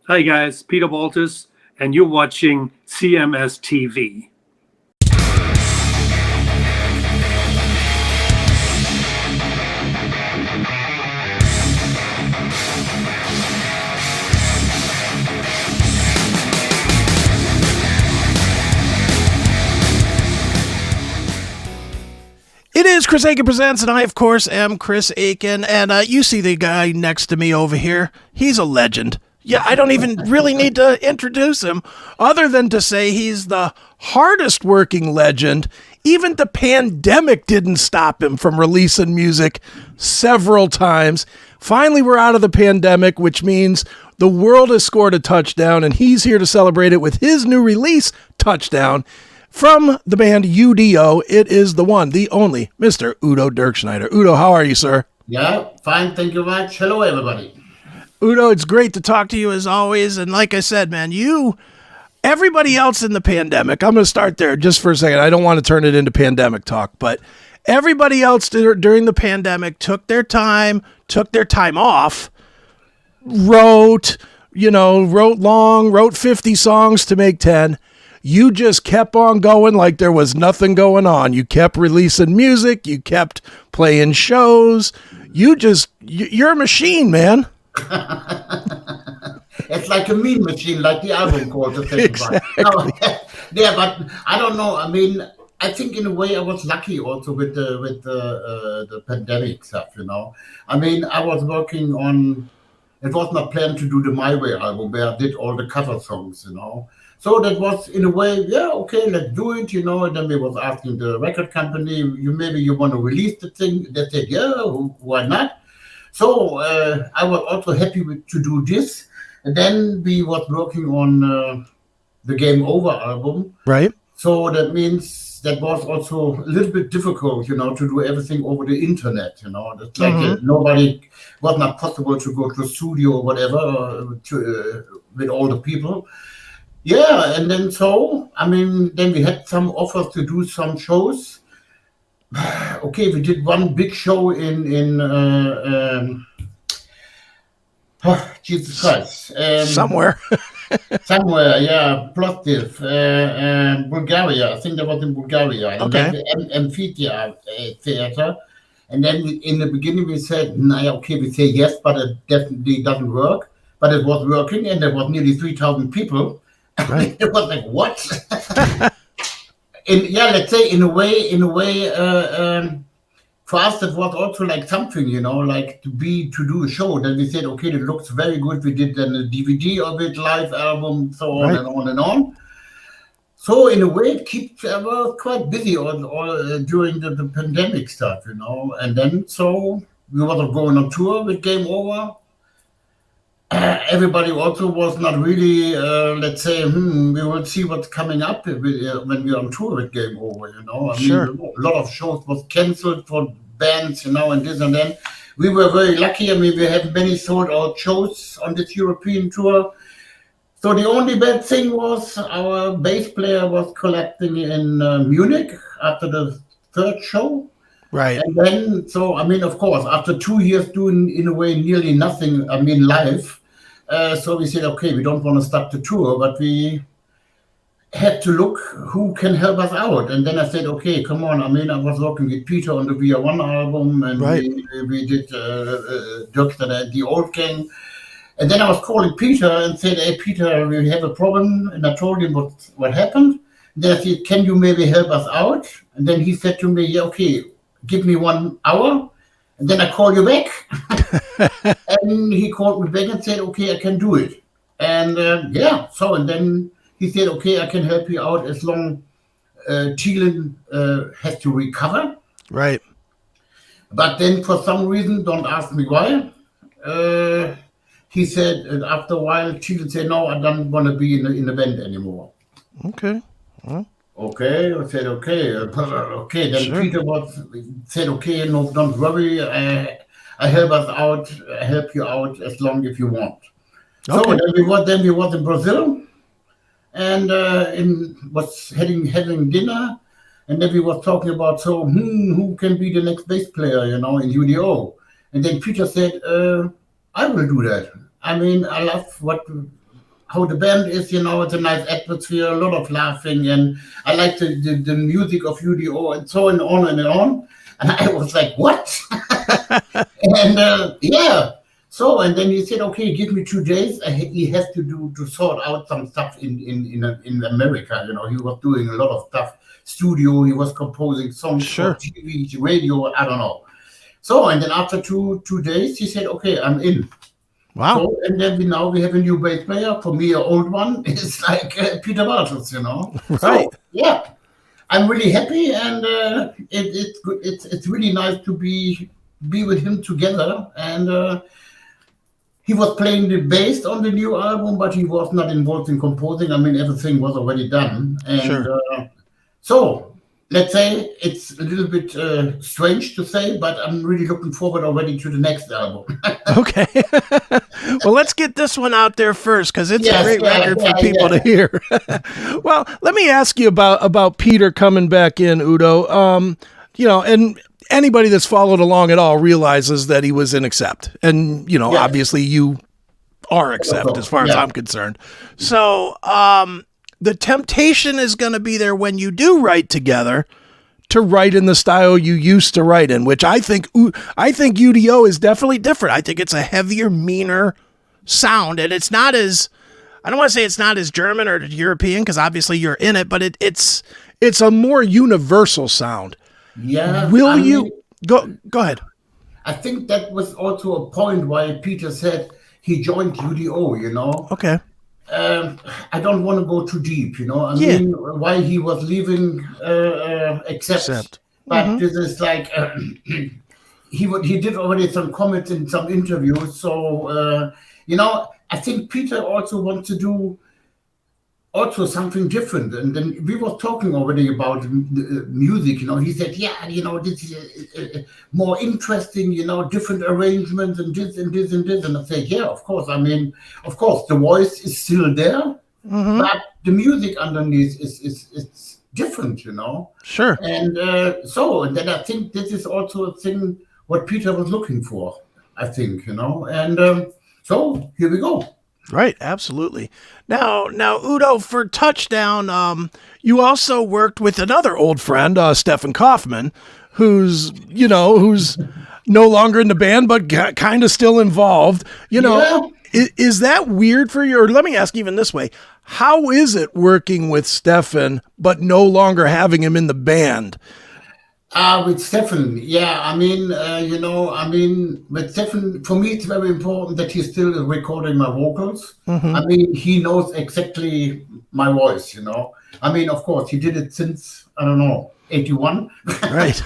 Hi guys, Peter Baltes, and you're watching CMS TV. It is Chris Akin Presents, and I, of course, am Chris Akin, and you see the guy next to me over here. He's a legend. Yeah, I don't even really need to introduce him, other than to say he's the hardest working legend. Even the pandemic didn't stop him from releasing music several times. Finally, we're out of the pandemic, which means the world has scored a touchdown, and he's here to celebrate it with his new release, Touchdown. From the band U.D.O, it is the one, the only, Mr. Udo Dirkschneider. Udo, how are you, sir? Yeah, fine. Thank you much. Hello, everybody. Udo, it's great to talk to you as always. And like I said, man, everybody else in the pandemic, I'm going to start there just for a second. I don't want to turn it into pandemic talk, but everybody else during the pandemic took their time off, wrote 50 songs to make 10. You just kept on going like there was nothing going on. You kept releasing music. You kept playing shows. You're a machine, man. It's like a meme machine, like the album called the thing. Exactly. No, yeah, but I don't know. I mean, I think in a way I was lucky also with the pandemic stuff. I mean, I was working on. It was not planned to do the My Way album where I did all the cover songs. So that was in a way, yeah, okay, let's do it, And then we was asking the record company, maybe you want to release the thing. They said, yeah, why not? So I was also happy to do this. And then we was working on the Game Over album. Right. So that means that was also a little bit difficult, to do everything over the internet. It's like nobody was not possible to go to a studio or whatever with all the people. Yeah, and then then we had some offers to do some shows. Okay, we did one big show in Jesus Christ. Somewhere, yeah, Plovdiv, Bulgaria. I think that was in Bulgaria. Okay. And then the amphitheater. And then in the beginning we said, we say yes, but it definitely doesn't work. But it was working, and there was nearly 3,000 people. Right. It was like, what? Let's say in a way, for us that was also like something, like to do a show. Then we said, okay, it looks very good. We did then a DVD of it, live album, so on and on and on. So in a way, it keeps quite busy all during the pandemic stuff, And then so we were going on tour with Game Over. Everybody also was not really, let's say, we will see what's coming up when we're on tour with Game Over, Sure. A lot of shows was canceled for bands, and this and then. We were very lucky. I mean, we had many sold-out shows on this European tour. So the only bad thing was our bass player was collecting in Munich after the third show. Right. And then, of course, after 2 years doing, in a way, nearly nothing, live, so we said, okay, we don't want to stop the tour, but we had to look who can help us out. And then I said, okay, come on. I was working with Peter on the VR1 album, and we did Dirkschneider and the Old Gang. And then I was calling Peter and said, hey, Peter, we have a problem. And I told him what happened. And then I said, can you maybe help us out? And then he said to me, yeah, okay, give me 1 hour. And then I call you back. And he called me back and said, okay, I can do it. And and then he said, okay, I can help you out as long Thielen has to recover. Right. But then for some reason, don't ask me why, he said, after a while, Thielen said, no, I don't want to be in the band anymore. Okay. Well. Okay, I said, okay. Then sure. Peter said, okay, no, don't worry. I help you out as long as you want. Okay. So then we was in Brazil, and was having dinner, and then we was talking about who can be the next bass player, in U.D.O. And then Peter said, I will do that. I love what how the band is, it's a nice atmosphere, a lot of laughing, and I like the music of U.D.O. and so on and on. And I was like, what? And so, and then he said, okay, give me 2 days. He has to sort out some stuff in America. He was doing a lot of stuff, studio, he was composing songs for TV, radio, I don't know. So, and then after two days, he said, okay, I'm in. Wow. So, and then we have a new bass player. For me, an old one. It's like Peter Baltes, Right. So, yeah, I'm really happy, and it's good. It's really nice to be with him together. And he was playing the bass on the new album, but he was not involved in composing. I mean, everything was already done. And so let's say it's a little bit strange to say, but I'm really looking forward already to the next album. Okay. Well, let's get this one out there first, because it's a great record for people to hear. Well, let me ask you about Peter coming back in, Udo. And anybody that's followed along at all realizes that he was in Accept. And, obviously you are Accept as far as I'm concerned. So the temptation is going to be there when you do write together to write in the style you used to write in, which I think U.D.O. is definitely different. I think it's a heavier, meaner sound, and it's not as, I don't want to say it's not as German or European, because obviously you're in it, but it's a more universal sound. Yeah. Go ahead. I think that was also a point why Peter said he joined U.D.O., Okay. I don't want to go too deep, I mean, why he was leaving Accept. But this is like, he did already some comments in some interviews. So, I think Peter also wants to do also something different. And then we were talking already about music, he said, this is more interesting, different arrangements and this and this and this. And I said, yeah, of course. I mean, of course, the voice is still there, but the music underneath is different, Sure. And and then I think this is also a thing what Peter was looking for, I think, and so here we go. Right, absolutely. Now, Udo, for Touchdown, you also worked with another old friend, Stefan Kaufman, who's no longer in the band, but kind of still involved. Is that weird for you? Or let me ask even this way: how is it working with Stefan, but no longer having him in the band? With Stefan, I mean, with Stefan, for me, it's very important that he's still recording my vocals. I mean, he knows exactly my voice, I mean, of course, he did it since, I don't know, 81. Right.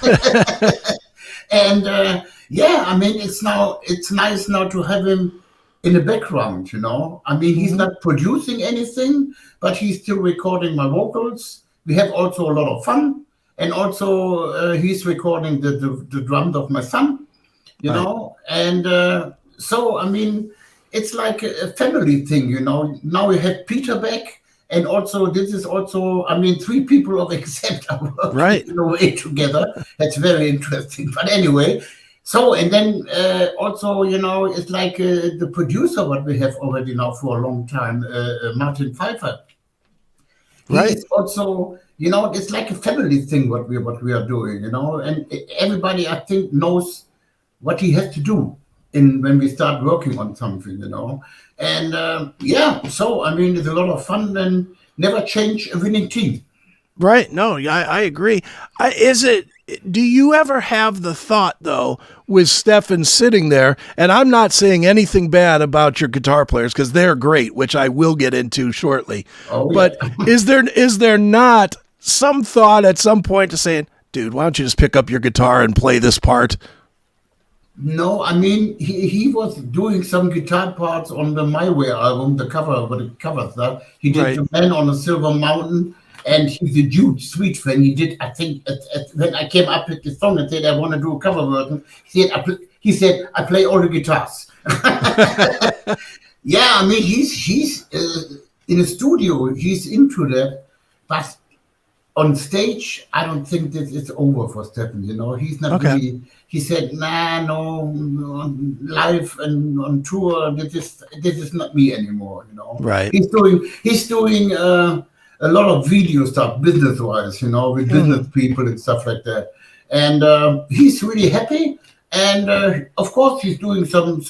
And I mean, it's nice now to have him in the background, I mean, he's not producing anything, but he's still recording my vocals. We have also a lot of fun. And also, he's recording the drums of my son, and so, I mean, it's like a family thing, Now we have Peter back, and also, this is also, I mean, 3 people of Accept are working in a way together. That's very interesting. But anyway, so, and then also, it's like the producer, what we have already now for a long time, Martin Pfeiffer. Right. He's also... it's like a family thing what we are doing, and everybody I think knows what he has to do when we start working on something, and so I mean it's a lot of fun and never change a winning team. Right. No, I agree. Do you ever have the thought, though, with Stefan sitting there, and I'm not saying anything bad about your guitar players because they're great, which I will get into shortly. But is there not some thought at some point to saying, dude, why don't you just pick up your guitar and play this part? No, I mean, he was doing some guitar parts on the My Way album, the cover stuff. He did The Man on a Silver Mountain, and he's a huge Sweet fan. He did, I think, when I came up with the song and said, I want to do a cover version, he said, I play all the guitars. I mean, he's in a studio, he's into that, but on stage, I don't think this is over for Stefan. You know, he's not Okay. really. He said, "Nah, no, live and on tour. This is not me anymore." You know, Right. he's doing a lot of video stuff, business wise. You know, with business people and stuff like that. And he's really happy. And of course, he's doing some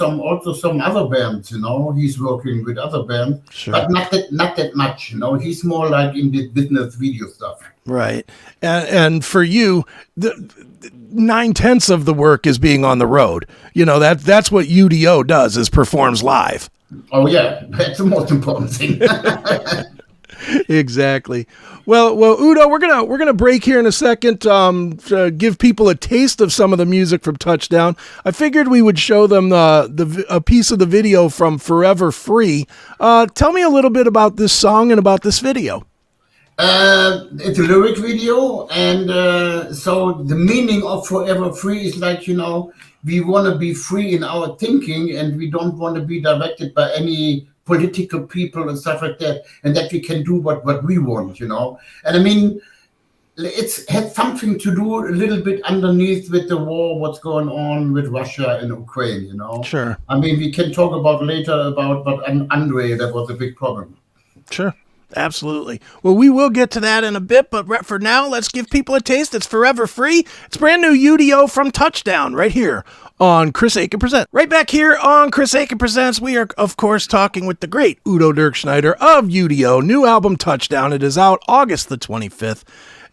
other bands. You know, he's working with other bands, Sure. but not that much. You know, he's more like in the business video stuff. Right. And for you, the 9/10 of the work is being on the road. You know, that's what U.D.O. does, is performs live. Oh yeah, that's the most important thing. Exactly. Well, Udo, we're gonna break here in a second to give people a taste of some of the music from Touchdown. I figured we would show them a piece of the video from Forever Free. Tell me a little bit about this song and about this video. It's a lyric video, and so the meaning of Forever Free is like, you know, we want to be free in our thinking, and we don't want to be directed by any political people and stuff like that, and that we can do what we want, you know. And I mean, it's had something to do a little bit underneath with the war, what's going on with Russia and Ukraine, you know. Sure. I mean, we can talk about later about, but Andrey, that was a big problem. Sure. Absolutely. Well, we will get to that in a bit, but for now, let's give people a taste. It's Forever Free. It's brand new U.D.O. from Touchdown right here on Chris Akin Presents. Right back here on Chris Akin Presents, we are, of course, talking with the great Udo Dirkschneider of U.D.O. New album Touchdown. It is out August the 25th.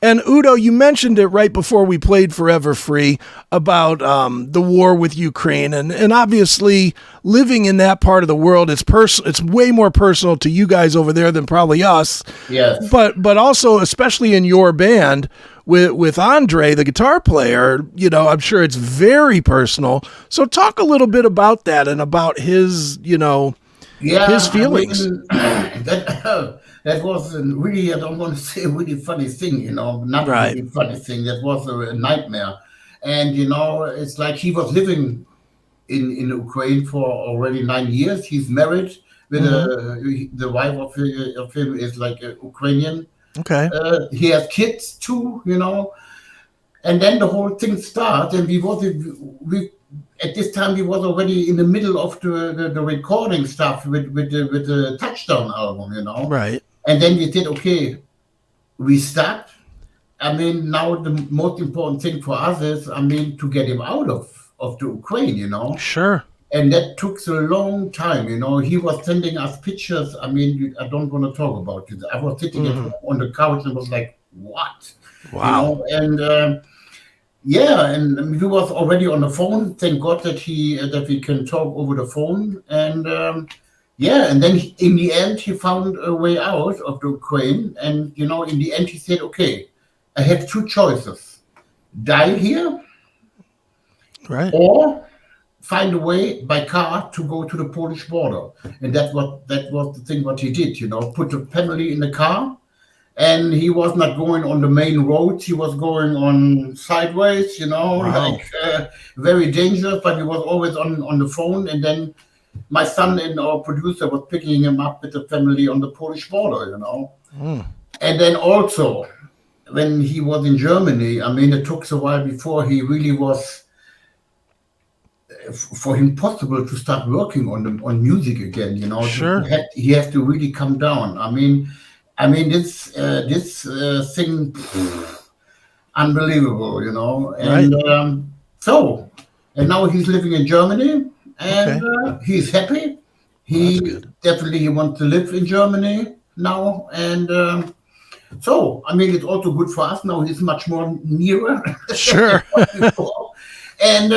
And Udo, you mentioned it right before we played Forever Free about the war with Ukraine, and obviously living in that part of the world, it's way more personal to you guys over there than probably us. Yes. But also, especially in your band with Andrey, the guitar player, you know, I'm sure it's very personal. So talk a little bit about that and about his, you know, his feelings. I mean, that was a really, I don't want to say a really funny thing, you know, not Right. a really funny thing. That was a nightmare. And, you know, it's like he was living in Ukraine for already 9 years. He's married with the wife of him is like a Ukrainian. Okay. He has kids too, you know. And then the whole thing started, and we at this time, we was already in the middle of the recording stuff with the Touchdown album, you know. Right. And then we said, okay, we start. I mean, now the most important thing for us is, I mean, to get him out of the Ukraine, you know. Sure. And that took a long time, you know. He was sending us pictures. I mean, I don't want to talk about it. I was sitting at home on the couch and was like, what? Wow. You know? And yeah, and he was already on the phone. Thank God that we can talk over the phone. And yeah, and then in the end, he found a way out of the Ukraine. And, you know, in the end, he said, okay, I have two choices. Die here, Right. or find a way by car to go to the Polish border. And that was the thing what he did, you know, put the family in the car. And he was not going on the main roads. He was going on sideways, you know, Wow. like very dangerous, but he was always on the phone. And then my son and our producer was picking him up with the family on the Polish border, you know. And then also, when he was in Germany, I mean, it took a while before he really was, for him, possible to start working on music again, you know. Sure. He has to really come down. I mean, this thing, unbelievable, you know. And and now he's living in Germany, and he's happy. He definitely wants to live in Germany now, and so I mean, it's also good for us now. He's much more nearer. Sure. And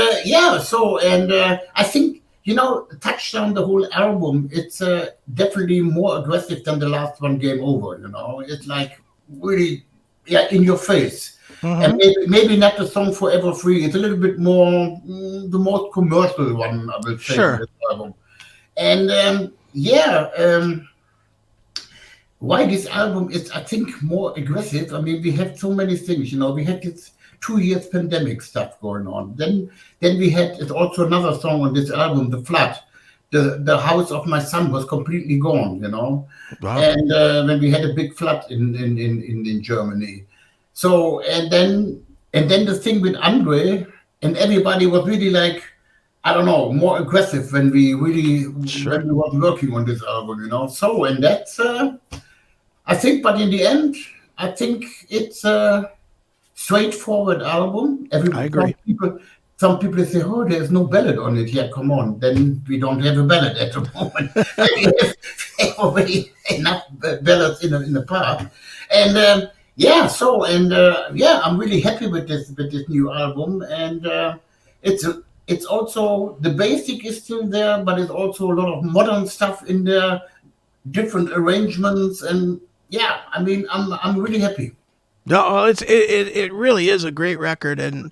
I think, you know, Touchdown, the whole album, it's definitely more aggressive than the last one, Game Over, you know. It's like really, in your face. And maybe not the song Forever Free. It's a little bit more, the most commercial one, I will say, Sure. this album. And why this album is, I think, more aggressive. I mean, we had so many things, you know. We had this 2 years pandemic stuff going on. Then we had, it's also another song on this album, The Flood. The house of my son was completely gone, you know. Wow. And when we had a big flood in Germany. So and then the thing with Andrey, and everybody was really like, I don't know, more aggressive when we were working on this album, you know. So and that's I think, but in the end, I think it's a straightforward album. I agree. Some people say, "Oh, there's no ballad on it." Yeah, come on. Then we don't have a ballad at the moment. We have already enough ballads in the past. And I'm really happy with this new album. And it's also, the basic is still there, but it's also a lot of modern stuff in there, different arrangements, and yeah, I mean, I'm really happy. No, it really is a great record, and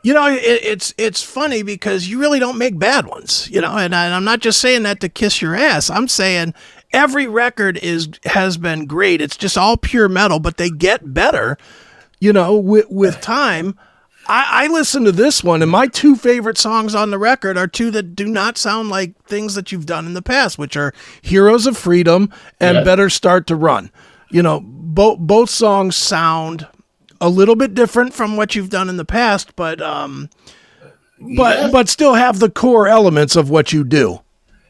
you know, it's funny because you really don't make bad ones, you know, and I'm not just saying that to kiss your ass. I'm saying every record has been great. It's just all pure metal, but they get better, you know, with time. I listen to this one, and my two favorite songs on the record are two that do not sound like things that you've done in the past, which are Heroes of Freedom and Better Start to Run. You know, both songs sound a little bit different from what you've done in the past, but still have the core elements of what you do.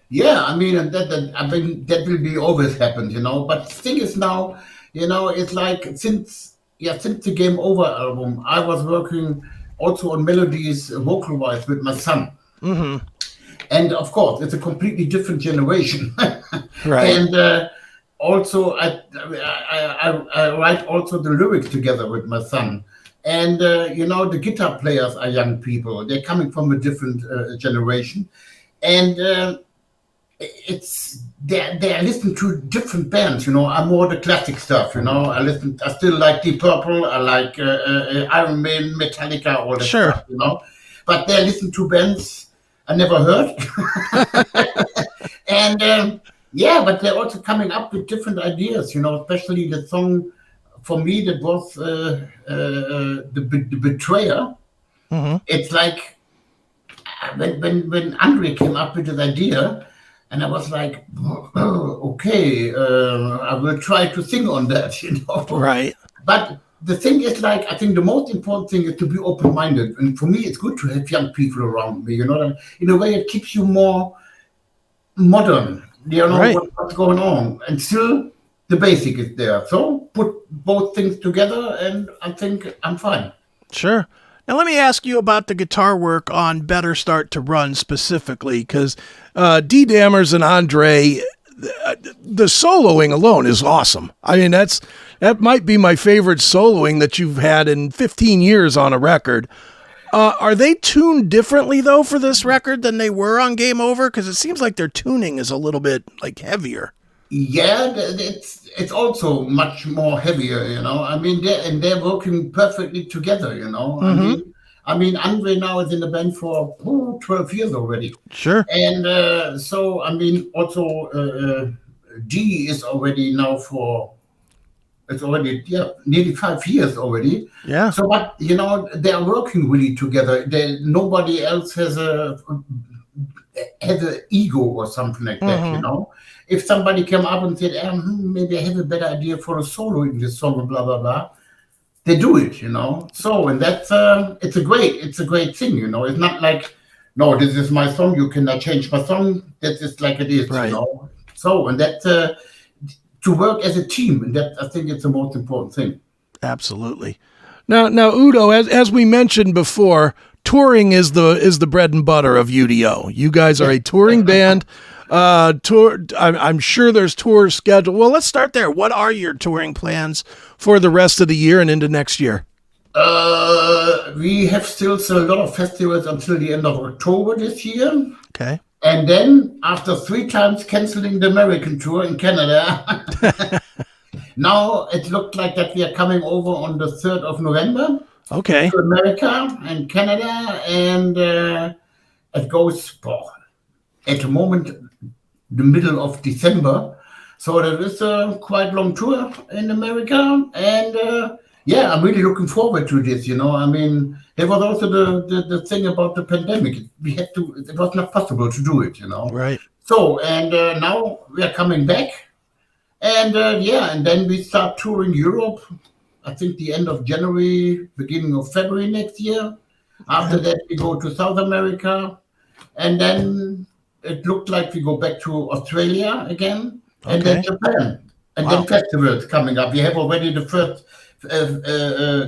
Yeah, I mean, that will be always happened, you know. But the thing is now, you know, it's like since the Game Over album, I was working also on melodies vocal-wise with my son. Mm-hmm. And of course, it's a completely different generation. Right. And also, I write also the lyrics together with my son. And, you know, the guitar players are young people. They're coming from a different generation. And they're listening to different bands, you know. I'm more the classic stuff, you know. I still like Deep Purple. I like Iron Man, Metallica, all that stuff, you know. But they're listening to bands I never heard. And but they're also coming up with different ideas, you know, especially the song for me that was the Betrayer. Mm-hmm. It's like when Andrey came up with this idea, and I was like, okay, I will try to sing on that, you know. Right. But the thing is, like, I think the most important thing is to be open-minded. And for me, it's good to have young people around me, you know. In a way, it keeps you more modern. You know what's going on. And still, the basic is there. So put both things together, and I think I'm fine. Sure. Now, let me ask you about the guitar work on Better Start to Run specifically, because D. Dammers and Andrey, the soloing alone is awesome. I mean, that might be my favorite soloing that you've had in 15 years on a record. Are they tuned differently, though, for this record than they were on Game Over? Because it seems like their tuning is a little bit, like, heavier. Yeah, it's also much more heavier, you know. I mean, they're working perfectly together, you know. Mm-hmm. I mean, Andrey now is in the band for 12 years already. Sure. And so, I mean, also G is already now nearly 5 years already. Yeah. So, but, you know, they're working really together. Nobody else has an ego or something like that, Mm-hmm. you know. If somebody came up and said, maybe I have a better idea for a solo in this song, blah, blah, blah, they do it, you know. So, and that's, it's a great thing, you know. It's not like, no, this is my song, you cannot change my song. That is like it is, right. You know. So, and that, to work as a team, and that, I think it's the most important thing. Absolutely. Now, Udo, as we mentioned before, touring is the bread and butter of U.D.O. You guys are a touring band. I'm sure there's tours scheduled. Well, let's start there. What are your touring plans for the rest of the year and into next year? We have still a lot of festivals until the end of October this year. Okay. And then after 3 times canceling the American tour in Canada, now it looked like that we are coming over on the 3rd of November. Okay. To America and Canada, and it goes at the moment the middle of December. So there is a quite long tour in America, and I'm really looking forward to this. You know, I mean, there was also the thing about the pandemic. It was not possible to do it. You know, right? So and now we are coming back, and and then we start touring Europe. I think, the end of January, beginning of February next year. After that, we go to South America. And then it looked like we go back to Australia again. And then Japan. And then festivals coming up. We have already the first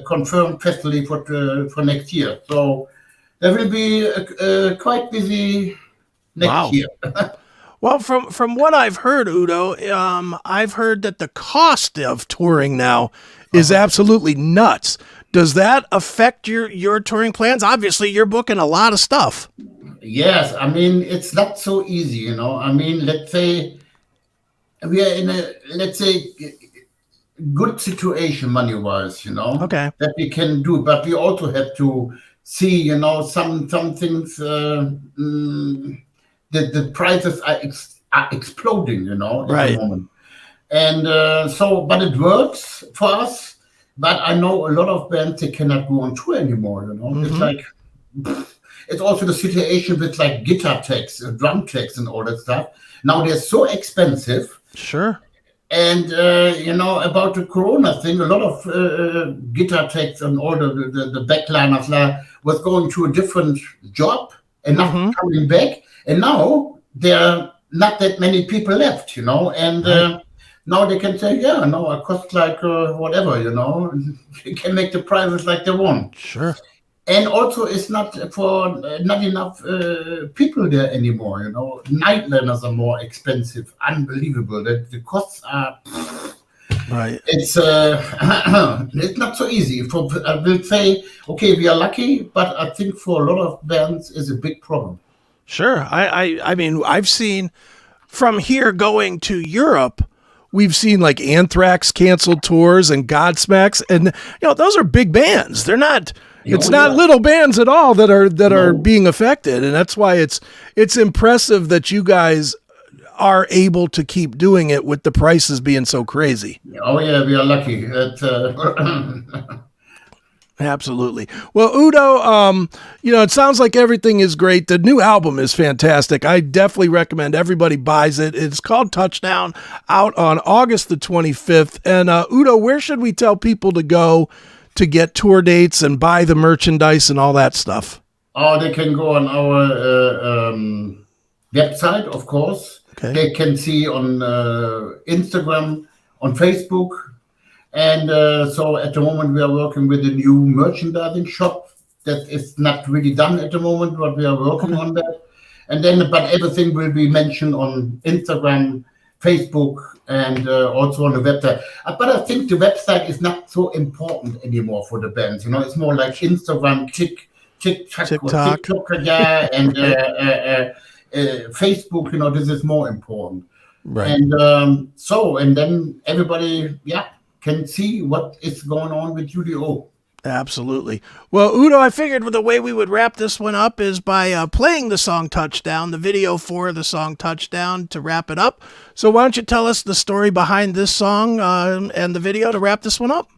confirmed festival for next year. So there will be quite busy next year. Well, from what I've heard, Udo, I've heard that the cost of touring now is absolutely nuts. Does that affect your touring plans? Obviously, you're booking a lot of stuff. Yes, I mean, it's not so easy, you know. I mean, let's say we are in a, good situation money-wise, you know, that we can do, but we also have to see, you know, some things, the prices are exploding, you know, at the moment. And but it works for us. But I know a lot of bands, they cannot go on tour anymore, you know. It's like, it's also the situation with like guitar techs, drum techs and all that stuff. Now they're so expensive. Sure. And, you know, about the Corona thing, a lot of guitar techs and all the backliners was going to a different job and not coming back. And now there are not that many people left, you know, and now they can say, yeah, no, it costs like whatever, you know, they can make the prices like they want. Sure. And also it's not enough people there anymore, you know. Nightliners are more expensive, unbelievable. The costs are... Right. It's it's not so easy. I will say, okay, we are lucky, but I think for a lot of bands is a big problem. Sure. I mean, I've seen from here going to Europe, we've seen like Anthrax canceled tours and Godsmacks, and you know those are big bands. They're not. It's not little bands at all that are being affected, and that's why it's impressive that you guys are able to keep doing it with the prices being so crazy. Oh yeah, we are lucky. Absolutely. Well, Udo, you know, it sounds like everything is great. The new album is fantastic. I definitely recommend everybody buys it. It's called Touchdown, out on August the 25th. And Udo, where should we tell people to go to get tour dates and buy the merchandise and all that stuff? Oh, they can go on our website, of course. Okay. They can see on Instagram, on Facebook. And so at the moment we are working with a new merchandising shop that is not really done at the moment, but we are working on that. And then, but everything will be mentioned on Instagram, Facebook, and also on the website. But I think the website is not so important anymore for the bands. You know, it's more like Instagram, TikTok, yeah, and Facebook. You know, this is more important. Right. And and then everybody, can see what is going on with U.D.O. Absolutely. Well, Udo, I figured the way we would wrap this one up is by playing the song Touchdown, the video for the song Touchdown, to wrap it up. So why don't you tell us the story behind this song and the video to wrap this one up?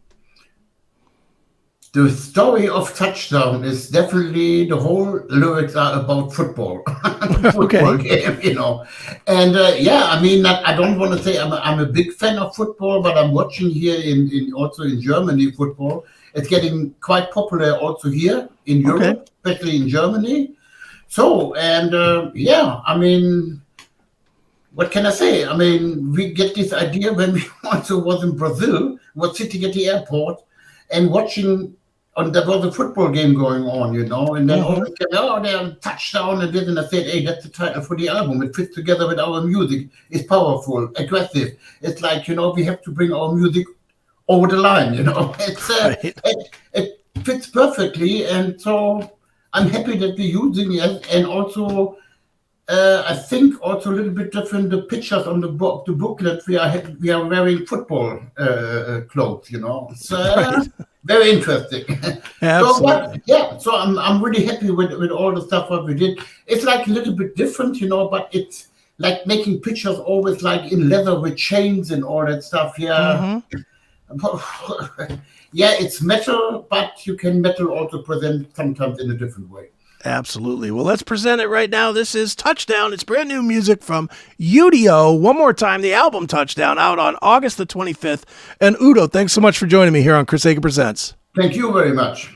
The story of Touchdown is definitely, the whole lyrics are about football. Football game, you know. And I mean, I don't want to say I'm a big fan of football, but I'm watching here also in Germany football. It's getting quite popular also here in Europe, especially in Germany. So, and I mean, what can I say? I mean, we get this idea when we also was in Brazil, was sitting at the airport and watching. There was a football game going on, you know, and then all of a sudden, they're Touchdown and this, and I said, hey, that's the title for the album. It fits together with our music. It's powerful, aggressive. It's like, you know, we have to bring our music over the line, you know. It's it fits perfectly, and so I'm happy that we're using it, and also I think also a little bit different. The pictures on the booklet, we are wearing football clothes, you know. So, very interesting. So I'm really happy with all the stuff that we did. It's like a little bit different, you know, but it's like making pictures always like in leather with chains and all that stuff. Yeah. Yeah, it's metal, but you can metal also present sometimes in a different way. Absolutely. Well, let's present it right now. This is Touchdown. It's brand new music from U.D.O. One more time, the album Touchdown, out on August the 25th. And Udo, thanks so much for joining me here on Chris Akin Presents. Thank you very much.